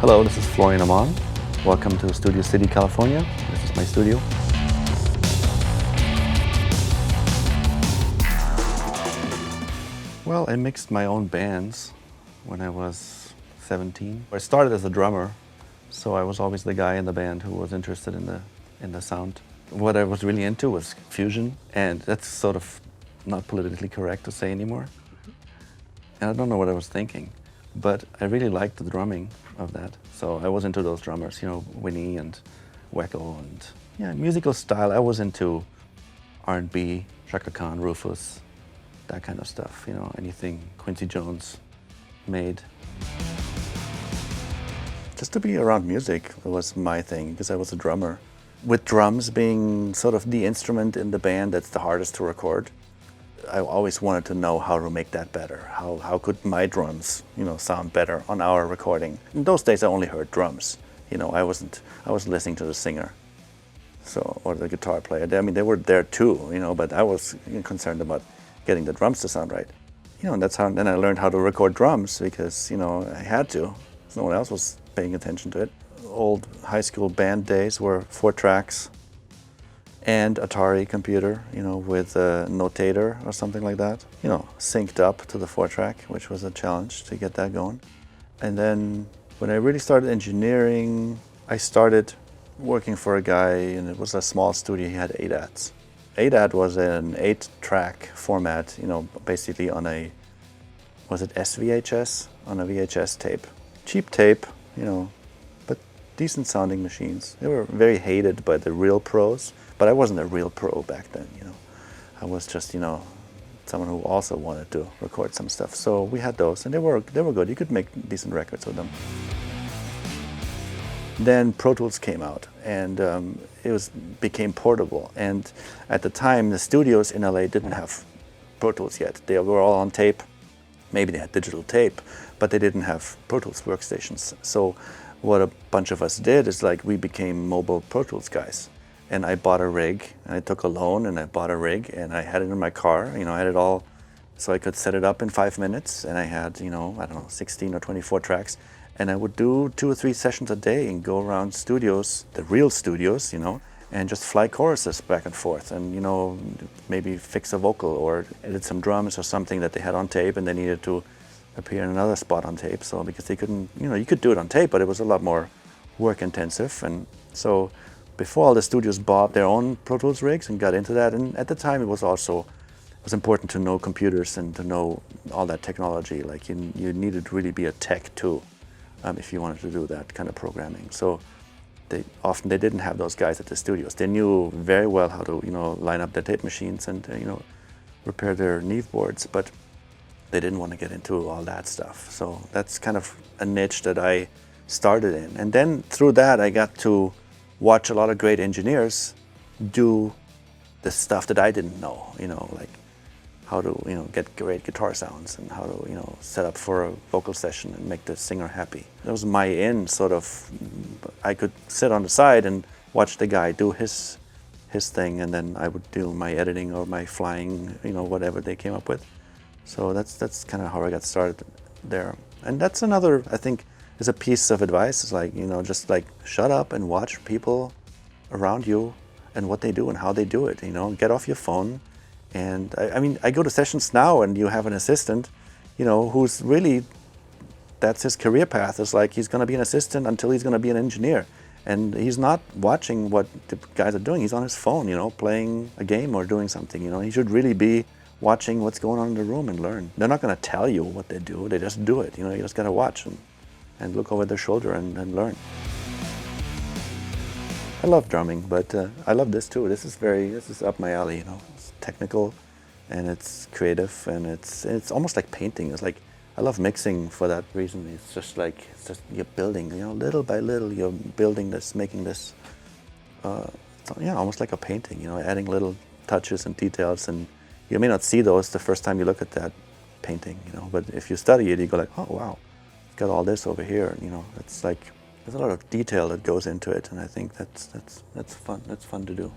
Hello, this is Florian Amon. Welcome to Studio City, California. This is my studio. Well, I mixed my own bands when I was 17. I started as a drummer, so I was always the guy in the band who was interested in the sound. What I was really into was fusion, and that's sort of not politically correct to say anymore. And I don't know what I was thinking, but I really liked the drumming of that. So I was into those drummers, Winnie and Weckel, and musical style. I was into R&B, Chaka Khan, Rufus, that kind of stuff, anything Quincy Jones made. Just to be around music was my thing, because I was a drummer. With drums being sort of the instrument in the band that's the hardest to record, I always wanted to know how to make that better. How could my drums, sound better on our recording? In those days, I only heard drums. I was listening to the singer, or the guitar player. I mean, they were there too, but I was concerned about getting the drums to sound right. And that's how. Then I learned how to record drums because I had to. No one else was paying attention to it. Old high school band days were 4 tracks. And Atari computer, with a notator or something like that, synced up to the 4-track, which was a challenge to get that going. And then when I really started engineering, I started working for a guy, and it was a small studio. He had ADATs. ADAT was an 8-track format, basically on was it SVHS? On a VHS tape. Cheap tape, but decent sounding machines. They were very hated by the real pros. But I wasn't a real pro back then, I was just, someone who also wanted to record some stuff. So we had those, and they were good. You could make decent records with them. Then Pro Tools came out, and it became portable. And at the time, the studios in LA didn't have Pro Tools yet. They were all on tape. Maybe they had digital tape, but they didn't have Pro Tools workstations. So what a bunch of us did is we became mobile Pro Tools guys. And I bought a rig, and I took a loan, and I bought a rig, and I had it in my car. I had it all, so I could set it up in 5 minutes. And I had, 16 or 24 tracks. And I would do 2 or 3 sessions a day and go around studios, the real studios, and just fly choruses back and forth. And, maybe fix a vocal or edit some drums or something that they had on tape, and they needed to appear in another spot on tape. So because they couldn't, you could do it on tape, but it was a lot more work intensive. And so before all the studios bought their own Pro Tools rigs and got into that, and at the time it was important to know computers and to know all that technology. You needed to really be a tech too, if you wanted to do that kind of programming. So they didn't have those guys at the studios. They knew very well how to line up their tape machines and repair their Neve boards, but they didn't want to get into all that stuff. So that's kind of a niche that I started in, and then through that I got to watch a lot of great engineers do the stuff that I didn't know, like how to, get great guitar sounds and how to, set up for a vocal session and make the singer happy. That was my in, sort of. I could sit on the side and watch the guy do his thing, and then I would do my editing or my flying, whatever they came up with. So that's kind of how I got started there. And that's another, I think, is a piece of advice. It's just shut up and watch people around you and what they do and how they do it. Get off your phone. And I go to sessions now, and you have an assistant, who's really, that's his career path. Is he's going to be an assistant until he's going to be an engineer. And he's not watching what the guys are doing. He's on his phone, playing a game or doing something. He should really be watching what's going on in the room and learn. They're not going to tell you what they do. They just do it. You just got to watch and look over their shoulder and learn. I love drumming, but I love this too. This is up my alley, It's technical, and it's creative, and it's almost like painting. I love mixing for that reason. It's just you're building, little by little, you're building this, making this, almost like a painting, adding little touches and details, and you may not see those the first time you look at that painting, but if you study it, you go oh wow. Got all this over here, it's there's a lot of detail that goes into it, and I think that's fun. That's fun to do.